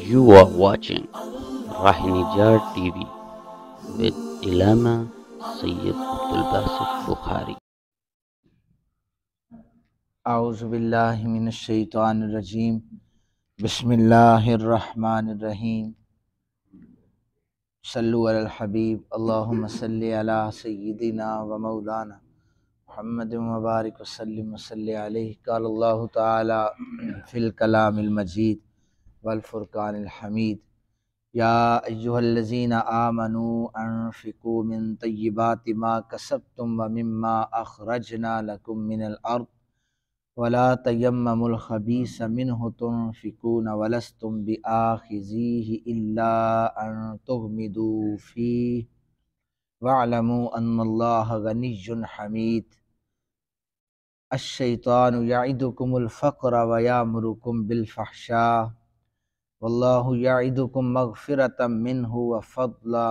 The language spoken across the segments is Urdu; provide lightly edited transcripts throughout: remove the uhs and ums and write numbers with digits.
You are watching Rahinijar TV with Ilama Sayyid Abdul Basit Bukhari. اعوذ باللہ من الشیطان الرجیم بسم اللہ الرحمن الرحیم صلو علی الحبیب اللہم صلی علی سیدنا و مولانا محمد مبارک وسلم وصلی علیہ قال اللہ تعالی فی الکلام المجید والفرقان الحمید یا ایہا الذین آمنوا انفقوا من طیبات ما کسبتم ومما اخرجنا لکم من الارض ولا تیمموا الخبیث منہ تنفقون ولستم بآخذیہ الا ان تغمضوا فیہ واعلموا ان اللہ غنی حمید الشیطان یعدکم الفقر ویامرکم بالفحشاء واللہ یعدکم مغفرۃ منہ وفضلا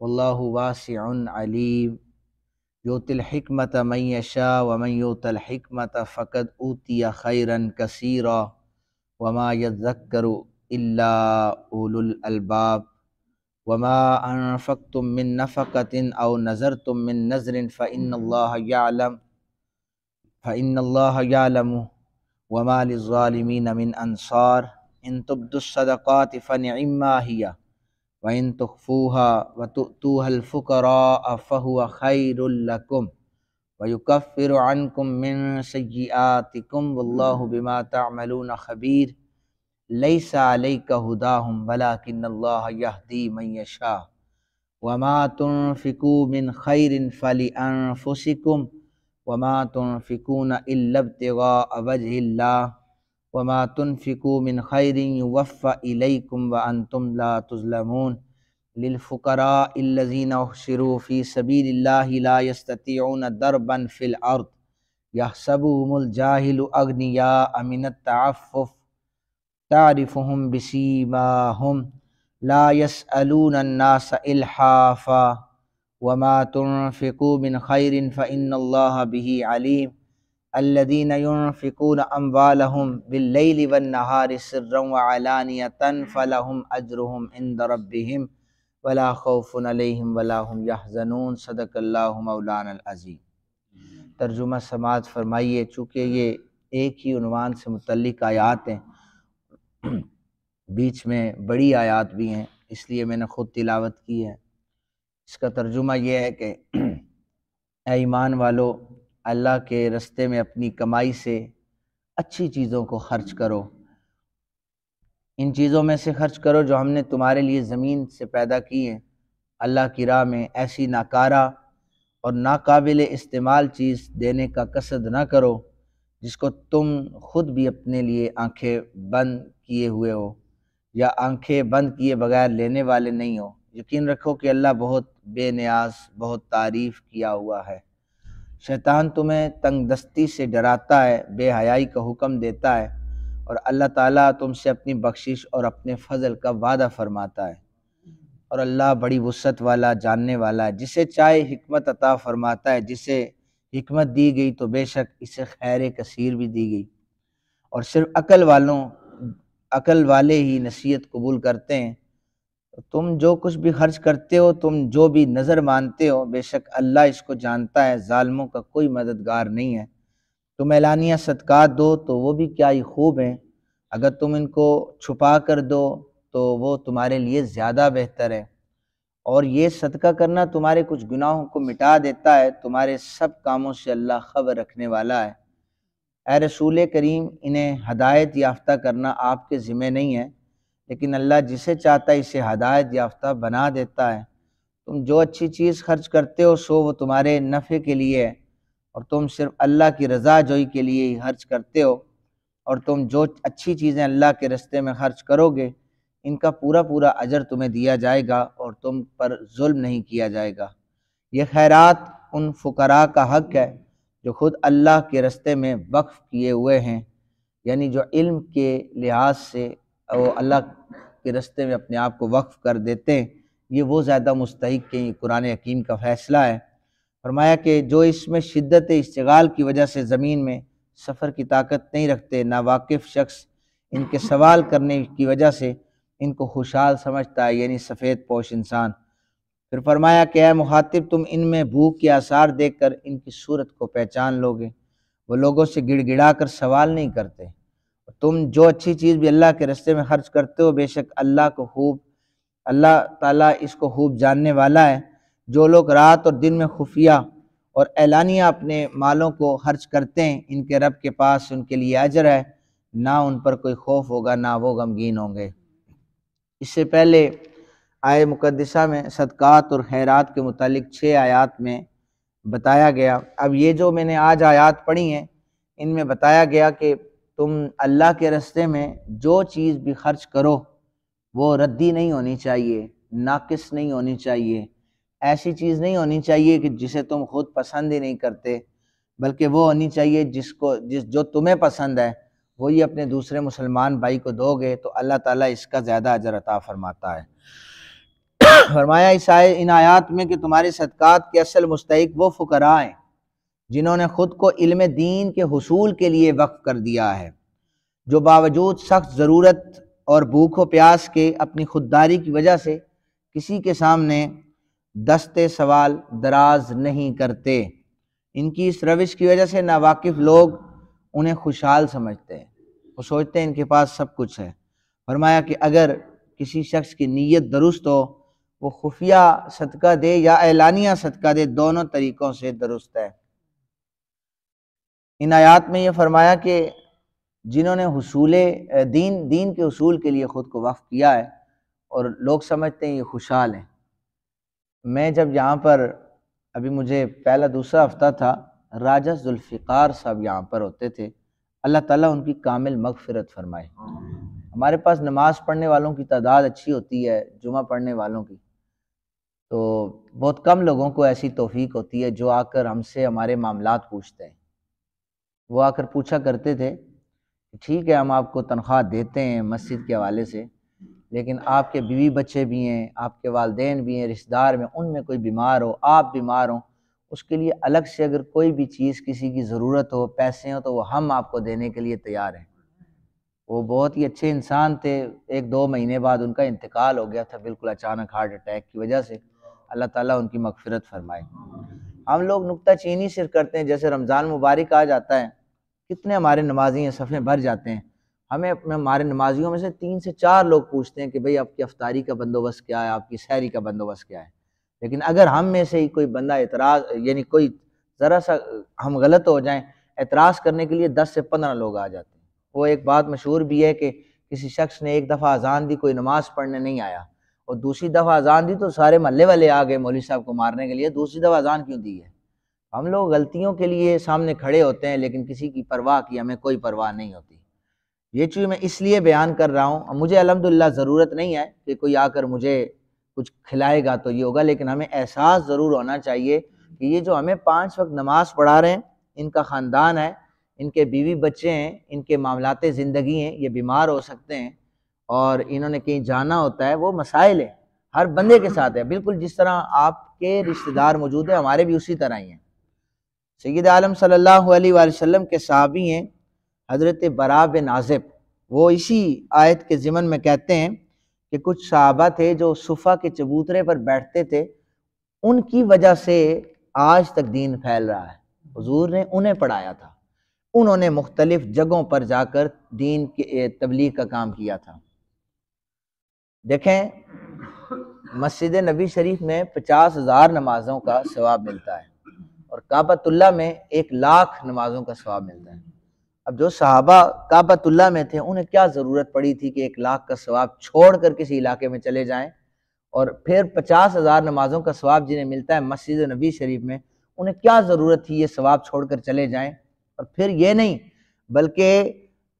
واللہ واسع علیم یؤتی الحکمۃ من یشاء ومن یؤت الحکمۃ فقد اوتی خیرا کثیرا وما یذکر الا اولو الالباب وما انفقتم من نفقۃ او نذرتم من نذر فإن اللہ یعلم وما للظالمین من انصار ان تبدوا الصدقات فنعما ہی وَإِن تُخْفُوهَا وَتُؤْتُوهَا الْفُقَرَاءَ فَهُوَ خَيْرٌ لَكُمْ وَيُكَفِّرُ عَنْكُم مِّن سَيِّئَاتِكُمْ وَاللَّهُ بِمَا تَعْمَلُونَ خَبِيرٌ لَيْسَ عَلَيْكَ هُدَاهُمْ وَلَكِنَّ اللَّهَ يَهْدِي مَن يَشَاءُ وَمَا تُنْفِقُوا مِنْ خَيْرٍ فَلِأَنفُسِكُمْ وَمَا تُنْفِقُونَ إِلَّا ابْتِغَاءَ وَجْهِ اللَّهِ وما تنفقوا من خیر یوفى الیکم وانتم لا تظلمون للفقراء الذین احصروا فی سبیل اللہ لا یستطیعون ضربا فی الارض یحسبهم الجاہل اغنیاء من التعفف تعرفهم بسیماهم لا یسألون الناس الحافا وما تنفقوا من خیر فإن اللہ به علیم الذین ينفقون اموالهم باللیل والنہار سرا وعلانیۃ فلہم اجرہم عند ربہم ولا خوف علیہم ولا هم یحزنون صدق اللہ مولانا العظیم۔ ترجمہ سماعت فرمائیے۔ چونکہ یہ ایک ہی عنوان سے متعلق آیات ہیں، بیچ میں بڑی آیات بھی ہیں، اس لیے میں نے خود تلاوت کی ہے۔ اس کا ترجمہ یہ ہے کہ اے ایمان والو، اللہ کے رستے میں اپنی کمائی سے اچھی چیزوں کو خرچ کرو، ان چیزوں میں سے خرچ کرو جو ہم نے تمہارے لیے زمین سے پیدا کی ہیں۔ اللہ کی راہ میں ایسی ناکارہ اور ناقابل استعمال چیز دینے کا قصد نہ کرو جس کو تم خود بھی اپنے لیے آنکھیں بند کیے ہوئے ہو یا آنکھیں بند کیے بغیر لینے والے نہیں ہو۔ یقین رکھو کہ اللہ بہت بے نیاز، بہت تعریف کیا ہوا ہے۔ شیطان تمہیں تنگ دستی سے ڈراتا ہے، بے حیائی کا حکم دیتا ہے، اور اللہ تعالیٰ تم سے اپنی بخشش اور اپنے فضل کا وعدہ فرماتا ہے، اور اللہ بڑی وسعت والا، جاننے والا ہے۔ جسے چاہے حکمت عطا فرماتا ہے، جسے حکمت دی گئی تو بے شک اسے خیر کثیر بھی دی گئی، اور صرف عقل والے ہی نصیحت قبول کرتے ہیں۔ تم جو کچھ بھی خرچ کرتے ہو، تم جو بھی نظر مانتے ہو، بے شک اللہ اس کو جانتا ہے، ظالموں کا کوئی مددگار نہیں ہے۔ تم اعلانیہ صدقات دو تو وہ بھی کیا ہی خوب ہیں، اگر تم ان کو چھپا کر دو تو وہ تمہارے لیے زیادہ بہتر ہے، اور یہ صدقہ کرنا تمہارے کچھ گناہوں کو مٹا دیتا ہے۔ تمہارے سب کاموں سے اللہ خبر رکھنے والا ہے۔ اے رسول کریم، انہیں ہدایت یافتہ کرنا آپ کے ذمہ نہیں ہے، لیکن اللہ جسے چاہتا ہے اسے ہدایت یافتہ بنا دیتا ہے۔ تم جو اچھی چیز خرچ کرتے ہو سو وہ تمہارے نفع کے لیے ہے، اور تم صرف اللہ کی رضا جوئی کے لیے ہی خرچ کرتے ہو، اور تم جو اچھی چیزیں اللہ کے رستے میں خرچ کرو گے ان کا پورا پورا اجر تمہیں دیا جائے گا، اور تم پر ظلم نہیں کیا جائے گا۔ یہ خیرات ان فقراء کا حق ہے جو خود اللہ کے رستے میں وقف کیے ہوئے ہیں، یعنی جو علم کے لحاظ سے وہ اللہ کے رستے میں اپنے آپ کو وقف کر دیتے ہیں، یہ وہ زیادہ مستحق ہیں۔ یہ قرآن حکیم کا فیصلہ ہے۔ فرمایا کہ جو اس میں شدت اشتغال کی وجہ سے زمین میں سفر کی طاقت نہیں رکھتے، ناواقف شخص ان کے سوال کرنے کی وجہ سے ان کو خوشحال سمجھتا ہے، یعنی سفید پوش انسان۔ پھر فرمایا کہ اے مخاطب، تم ان میں بھوک کے آثار دیکھ کر ان کی صورت کو پہچان لوگے۔ وہ لوگوں سے گڑ گڑا کر سوال نہیں کرتے۔ تم جو اچھی چیز بھی اللہ کے راستے میں خرچ کرتے ہو، بے شک اللہ تعالیٰ اس کو خوب جاننے والا ہے۔ جو لوگ رات اور دن میں خفیہ اور اعلانیہ اپنے مالوں کو خرچ کرتے ہیں، ان کے رب کے پاس ان کے لیے اجر ہے، نہ ان پر کوئی خوف ہوگا، نہ وہ غمگین ہوں گے۔ اس سے پہلے آیہ مقدسہ میں صدقات اور خیرات کے متعلق 6 آیات میں بتایا گیا۔ اب یہ جو میں نے آج آیات پڑھی ہیں، ان میں بتایا گیا کہ تم اللہ کے راستے میں جو چیز بھی خرچ کرو وہ ردی نہیں ہونی چاہیے، ناقص نہیں ہونی چاہیے، ایسی چیز نہیں ہونی چاہیے کہ جسے تم خود پسند ہی نہیں کرتے، بلکہ وہ ہونی چاہیے جو تمہیں پسند ہے وہی اپنے دوسرے مسلمان بھائی کو دو گے تو اللہ تعالیٰ اس کا زیادہ اجر عطا فرماتا ہے۔ فرمایا ان آیات میں کہ تمہارے صدقات کے اصل مستحق وہ فقراء ہیں جنہوں نے خود کو علم دین کے حصول کے لیے وقف کر دیا ہے، جو باوجود سخت ضرورت اور بھوک و پیاس کے اپنی خودداری کی وجہ سے کسی کے سامنے دست سوال دراز نہیں کرتے۔ ان کی اس روش کی وجہ سے ناواقف لوگ انہیں خوشحال سمجھتے ہیں، وہ سوچتے ہیں ان کے پاس سب کچھ ہے۔ فرمایا کہ اگر کسی شخص کی نیت درست ہو، وہ خفیہ صدقہ دے یا اعلانیہ صدقہ دے، دونوں طریقوں سے درست ہے۔ ان آیات میں یہ فرمایا کہ جنہوں نے دین کے حصول کے لیے خود کو وقف کیا ہے اور لوگ سمجھتے ہیں یہ خوشحال ہیں۔ میں جب یہاں پر ابھی مجھے پہلا دوسرا ہفتہ تھا، راجہ ذوالفقار صاحب یہاں پر ہوتے تھے، اللہ تعالیٰ ان کی کامل مغفرت فرمائے۔ ہمارے پاس نماز پڑھنے والوں کی تعداد اچھی ہوتی ہے، جمعہ پڑھنے والوں کی، تو بہت کم لوگوں کو ایسی توفیق ہوتی ہے جو آ کر ہم سے ہمارے معاملات پوچھتے ہیں۔ وہ آ کر پوچھا کرتے تھے کہ ٹھیک ہے ہم آپ کو تنخواہ دیتے ہیں مسجد کے حوالے سے، لیکن آپ کے بیوی بچے بھی ہیں، آپ کے والدین بھی ہیں، رشتہ دار میں ان میں کوئی بیمار ہو، آپ بیمار ہوں، اس کے لیے الگ سے اگر کوئی بھی چیز کسی کی ضرورت ہو، پیسے ہوں، تو وہ ہم آپ کو دینے کے لیے تیار ہیں۔ وہ بہت ہی اچھے انسان تھے، 1-2 مہینے بعد ان کا انتقال ہو گیا تھا، بالکل اچانک ہارٹ اٹیک کی وجہ سے۔ اللہ تعالیٰ ان کی مغفرت فرمائے۔ ہم لوگ نکتہ چینی صرف کرتے ہیں، جیسے رمضان مبارک آ جاتا ہے، کتنے ہمارے نمازی ہیں، صفیں بھر جاتے ہیں، ہمارے نمازیوں میں سے 3 سے 4 لوگ پوچھتے ہیں کہ بھئی آپ کی افطاری کا بندوبست کیا ہے، آپ کی سحری کا بندوبست کیا ہے۔ لیکن اگر ہم میں سے ہی کوئی بندہ یعنی کوئی ذرا سا ہم غلط ہو جائیں، اعتراض کرنے کے لیے 10 سے 15 لوگ آ جاتے ہیں۔ وہ ایک بات مشہور بھی ہے کہ کسی شخص نے ایک دفعہ اذان دی، کوئی نماز پڑھنے نہیں آیا، اور دوسری دفعہ اذان دی تو سارے محلے والے آ گئے مولوی صاحب کو مارنے کے لیے، دوسری دفعہ اذان کیوں دی ہے؟ ہم لوگ غلطیوں کے لیے سامنے کھڑے ہوتے ہیں، لیکن کسی کی پرواہ کی ہمیں کوئی پرواہ نہیں ہوتی۔ یہ چیز میں اس لیے بیان کر رہا ہوں، مجھے الحمدللہ ضرورت نہیں ہے کہ کوئی آ کر مجھے کچھ کھلائے گا تو یہ ہوگا، لیکن ہمیں احساس ضرور ہونا چاہیے کہ یہ جو ہمیں 5 وقت نماز پڑھا رہے ہیں، ان کا خاندان ہے، ان کے بیوی بچے ہیں، ان کے معاملات زندگی ہیں، یہ بیمار ہو سکتے ہیں اور انہوں نے کہیں جانا ہوتا ہے، وہ مسائل ہیں، ہر بندے کے ساتھ ہے، بالکل جس طرح آپ کے رشتہ دار موجود ہیں ہمارے بھی اسی طرح ہی ہیں۔ سید عالم صلی اللہ علیہ وآلہ وسلم کے صحابی ہیں حضرت براء بن عازب، وہ اسی آیت کے ضمن میں کہتے ہیں کہ کچھ صحابہ تھے جو صفا کے چبوترے پر بیٹھتے تھے، ان کی وجہ سے آج تک دین پھیل رہا ہے، حضور نے انہیں پڑھایا تھا، انہوں نے مختلف جگہوں پر جا کر دین کی تبلیغ کا کام کیا تھا۔ دیکھیں مسجد نبی شریف میں 50,000 نمازوں کا ثواب ملتا ہے اور کعبۃ اللہ میں 1,00,000 نمازوں کا ثواب ملتا ہے۔ اب جو صحابہ کعبۃ اللہ میں تھے انہیں کیا ضرورت پڑی تھی کہ 1,00,000 کا ثواب چھوڑ کر کسی علاقے میں چلے جائیں، اور پھر 50,000 نمازوں کا ثواب جنہیں ملتا ہے مسجد نبی شریف میں، انہیں کیا ضرورت تھی یہ ثواب چھوڑ کر چلے جائیں؟ اور پھر یہ نہیں بلکہ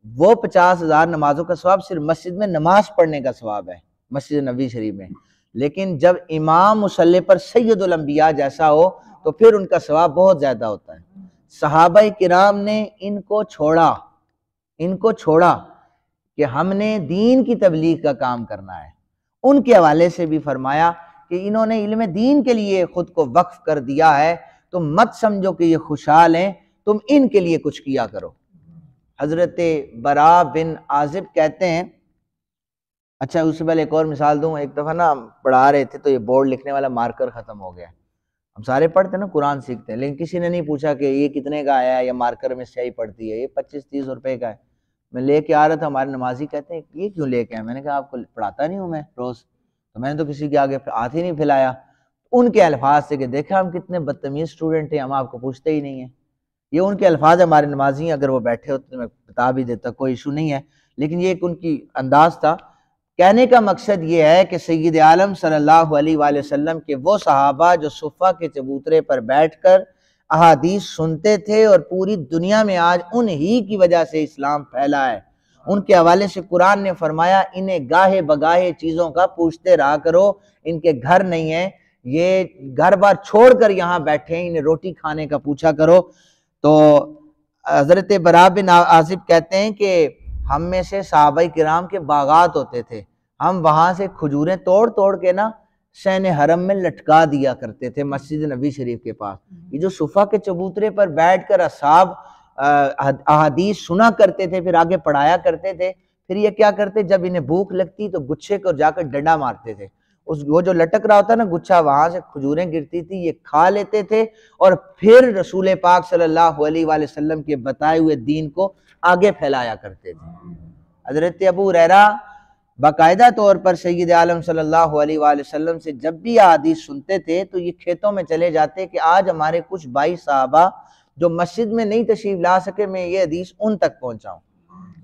وہ 50,000 نمازوں کا ثواب صرف مسجد میں نماز پڑھنے کا ثواب ہے مسجد نبی شریف میں، لیکن جب امام مصلی پر سید الانبیاء جیسا ہو تو پھر ان کا ثواب بہت زیادہ ہوتا ہے۔ صحابہ کرام نے ان کو چھوڑا کہ ہم نے دین کی تبلیغ کا کام کرنا ہے۔ ان کے حوالے سے بھی فرمایا کہ انہوں نے علم دین کے لیے خود کو وقف کر دیا ہے، تم مت سمجھو کہ یہ خوشحال ہیں، تم ان کے لیے کچھ کیا کرو۔ حضرت براء بن عازب کہتے ہیں اچھا اس سے پہلے ایک اور مثال دوں. ایک دفعہ نا ہم پڑھا رہے تھے تو یہ بورڈ لکھنے والا مارکر ختم ہو گیا. ہم سارے پڑھتے ہیں نا قرآن سیکھتے ہیں, لیکن کسی نے نہیں پوچھا کہ یہ کتنے کا آیا ہے یا مارکر میں سیاہی پڑتی ہے. یہ 25-30 روپے کا ہے. میں لے کے آ رہا تھا, ہمارے نمازی کہتے ہیں یہ کیوں لے کے آئے؟ میں نے کہا آپ کو پڑھاتا نہیں ہوں میں روز, تو میں نے تو کسی کے آگے ہاتھ ہی نہیں پھیلایا. ان کے الفاظ سے کہ دیکھا ہم کتنے بدتمیز اسٹوڈنٹ ہیں, ہم آپ کو پوچھتے ہی نہیں ہیں. یہ ان کے الفاظ ہمارے نمازی ہیں, اگر وہ بیٹھے ہوتے تو میں بتا بھی دیتا, کوئی ایشو نہیں ہے, لیکن یہ ایک ان کی انداز تھا. کہنے کا مقصد یہ ہے کہ سید عالم صلی اللہ علیہ وآلہ وسلم کے وہ صحابہ جو صفہ کے چبوترے پر بیٹھ کر احادیث سنتے تھے اور پوری دنیا میں آج انہی کی وجہ سے اسلام پھیلا ہے, ان کے حوالے سے قرآن نے فرمایا انہیں گاہے بگاہے چیزوں کا پوچھتے رہا کرو, ان کے گھر نہیں ہیں, یہ گھر بار چھوڑ کر یہاں بیٹھے ہیں, انہیں روٹی کھانے کا پوچھا کرو. تو حضرت براء بن عازب کہتے ہیں کہ ہم میں سے صحابہ کرام کے باغات ہوتے تھے, ہم وہاں سے کھجوریں توڑ توڑ کے نا شین حرم میں لٹکا دیا کرتے تھے مسجد نبی شریف کے پاس. یہ جو صفہ کے چبوترے پر بیٹھ کر اصحاب احادیث سنا کرتے تھے, پھر آگے پڑھایا کرتے تھے, پھر یہ کیا کرتے جب انہیں بھوک لگتی تو گچھے کو جا کر ڈنڈا مارتے تھے, وہ جو لٹک رہا ہوتا نا گچھا, وہاں سے کھجوریں گرتی تھی, یہ کھا لیتے تھے اور پھر رسول پاک صلی اللہ علیہ وآلہ وسلم کے بتائے ہوئے دین کو آگے پھیلایا کرتے تھے. حضرت ابو ہریرہ باقاعدہ طور پر سید عالم صلی اللہ علیہ وآلہ وسلم سے جب بھی حدیث سنتے تھے تو یہ کھیتوں میں چلے جاتے کہ آج ہمارے کچھ بھائی صحابہ جو مسجد میں نہیں تشریف لا سکے, میں یہ حدیث ان تک پہنچاؤں.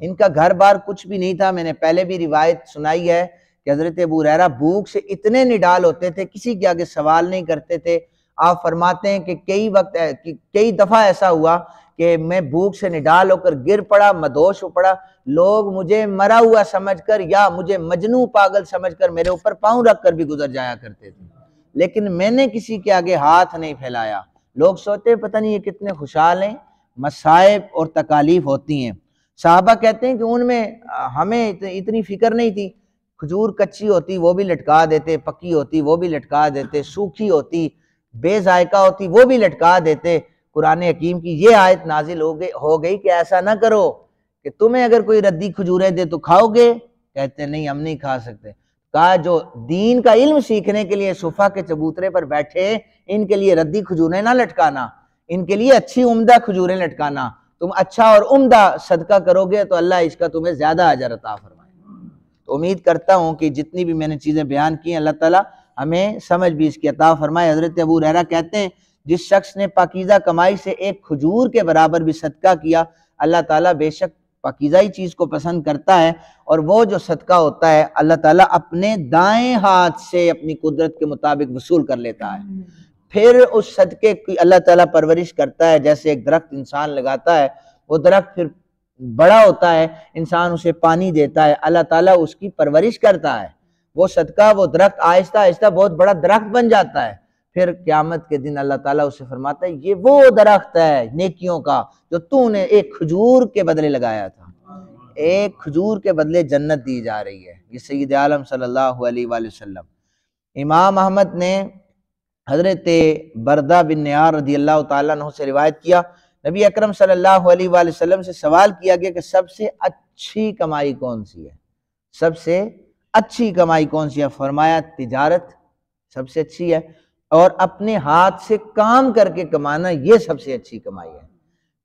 ان کا گھر بار کچھ بھی نہیں تھا. میں نے پہلے بھی روایت سنائی ہے کہ حضرت ابو ہریرہ بھوک سے اتنے نڈال ہوتے تھے, کسی کے آگے سوال نہیں کرتے تھے. آپ فرماتے ہیں کہ کئی دفعہ ایسا ہوا کہ میں بھوک سے نڈال ہو کر گر پڑا, مدہوش ہو پڑا, لوگ مجھے مرا ہوا سمجھ کر یا مجھے مجنوں پاگل سمجھ کر میرے اوپر پاؤں رکھ کر بھی گزر جایا کرتے تھے, لیکن میں نے کسی کے آگے ہاتھ نہیں پھیلایا. لوگ سوچتے پتہ نہیں یہ کتنے خوشحال ہیں, مصائب اور تکالیف ہوتی ہیں. صحابہ کہتے ہیں کہ ان میں ہمیں اتنی فکر نہیں تھی, کھجور کچی ہوتی وہ بھی لٹکا دیتے, پکی ہوتی وہ بھی لٹکا دیتے, سوکھی ہوتی بے ذائقہ ہوتی وہ بھی لٹکا دیتے. قرآن حکیم کی یہ آیت نازل ہو گئی کہ ایسا نہ کرو کہ تمہیں اگر کوئی ردی کھجوریں دے تو کھاؤ گے؟ کہتے نہیں ہم نہیں کھا سکتے. کہا جو دین کا علم سیکھنے کے لیے صفہ کے چبوترے پر بیٹھے, ان کے لیے ردی کھجوریں نہ لٹکانا, ان کے لیے اچھی عمدہ کھجوریں لٹکانا. تم اچھا اور عمدہ صدقہ کرو گے تو اللہ اس کا تمہیں زیادہ اجر عطا فرمائے. تو امید کرتا ہوں کہ جتنی بھی میں نے چیزیں بیان کی ہیں اللہ تعالیٰ ہمیں سمجھ بھی اس کی عطا فرمائے. حضرت ابو ہریرہ کہتے ہیں جس شخص نے پاکیزہ کمائی سے ایک کھجور کے برابر بھی صدقہ کیا, اللہ تعالیٰ بے شک پاکیزہ ہی چیز کو پسند کرتا ہے, اور وہ جو صدقہ ہوتا ہے اللہ تعالیٰ اپنے دائیں ہاتھ سے اپنی قدرت کے مطابق وصول کر لیتا ہے. پھر اس صدقے کی اللہ تعالیٰ پرورش کرتا ہے, جیسے ایک درخت انسان لگاتا ہے, وہ درخت پھر بڑا ہوتا ہے, انسان اسے پانی دیتا ہے, اللہ تعالیٰ اس کی پرورش کرتا ہے. وہ صدقہ وہ درخت آہستہ آہستہ بہت بڑا درخت بن جاتا ہے. پھر قیامت کے دن اللہ تعالیٰ اسے فرماتا ہے یہ وہ درخت ہے نیکیوں کا جو تو نے ایک کھجور کے بدلے لگایا تھا. ایک کھجور کے بدلے جنت دی جا رہی ہے. یہ سید عالم صلی اللہ علیہ وآلہ وسلم. امام احمد نے حضرت بردہ بن نیار رضی اللہ تعالیٰ عنہ سے روایت کیا, نبی اکرم صلی اللہ علیہ وآلہ وسلم سے سوال کیا گیا کہ سب سے اچھی کمائی کون سی ہے, سب سے اچھی کمائی کون سی ہے؟ فرمایا تجارت سب سے اچھی ہے, اور اپنے ہاتھ سے کام کر کے کمانا یہ سب سے اچھی کمائی ہے.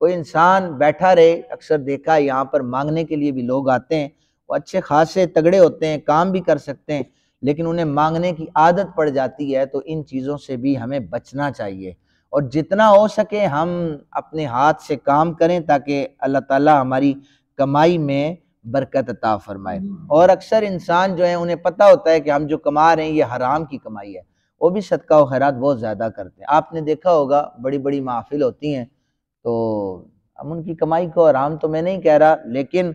کوئی انسان بیٹھا رہے, اکثر دیکھا یہاں پر مانگنے کے لیے بھی لوگ آتے ہیں, وہ اچھے خاصے تگڑے ہوتے ہیں, کام بھی کر سکتے ہیں, لیکن انہیں مانگنے کی عادت پڑ جاتی ہے. تو ان چیزوں سے بھی ہمیں بچنا چاہیے, اور جتنا ہو سکے ہم اپنے ہاتھ سے کام کریں تاکہ اللہ تعالیٰ ہماری کمائی میں برکت عطا فرمائے. اور اکثر انسان جو ہیں انہیں پتہ ہوتا ہے کہ ہم جو کما رہے ہیں یہ حرام کی کمائی ہے, وہ بھی صدقہ و خیرات بہت زیادہ کرتے ہیں. آپ نے دیکھا ہوگا بڑی بڑی محافل ہوتی ہیں تو ہم ان کی کمائی کو حرام تو میں نہیں کہہ رہا, لیکن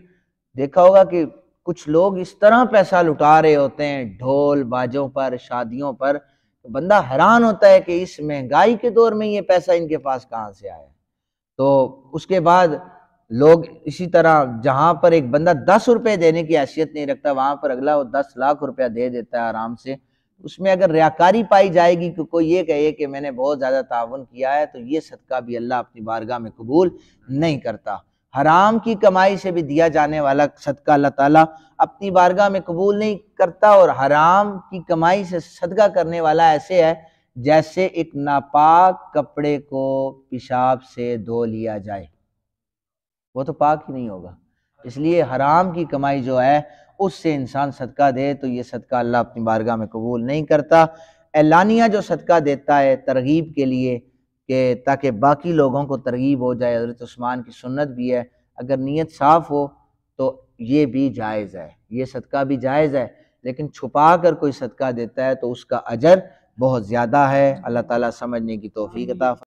دیکھا ہوگا کہ کچھ لوگ اس طرح پیسہ لٹا رہے ہوتے ہیں ڈھول باجوں پر, شادیوں پر, بندہ حیران ہوتا ہے کہ اس مہنگائی کے دور میں یہ پیسہ ان کے پاس کہاں سے آیا. تو اس کے بعد لوگ اسی طرح جہاں پر ایک بندہ 10 روپے دینے کی حیثیت نہیں رکھتا, وہاں پر اگلا وہ 10 لاکھ روپیہ دے دیتا ہے آرام سے. اس میں اگر ریاکاری پائی جائے گی کہ کوئی یہ کہے کہ میں نے بہت زیادہ تعاون کیا ہے, تو یہ صدقہ بھی اللہ اپنی بارگاہ میں قبول نہیں کرتا. حرام کی کمائی سے بھی دیا جانے والا صدقہ اللہ تعالیٰ اپنی بارگاہ میں قبول نہیں کرتا، اور حرام کی کمائی سے صدقہ کرنے والا ایسے ہے جیسے ایک ناپاک کپڑے کو پیشاب سے دھو لیا جائے، وہ تو پاک ہی نہیں ہوگا۔ اس لیے حرام کی کمائی جو ہے اس سے انسان صدقہ دے تو یہ صدقہ اللہ اپنی بارگاہ میں قبول نہیں کرتا۔ اعلانیہ جو صدقہ دیتا ہے ترغیب کے لیے کہ تاکہ باقی لوگوں کو ترغیب ہو جائے، حضرت عثمان کی سنت بھی ہے، اگر نیت صاف ہو تو یہ بھی جائز ہے، یہ صدقہ بھی جائز ہے، لیکن چھپا کر کوئی صدقہ دیتا ہے تو اس کا اجر بہت زیادہ ہے۔ اللہ تعالیٰ سمجھنے کی توفیق عطا فرمائے۔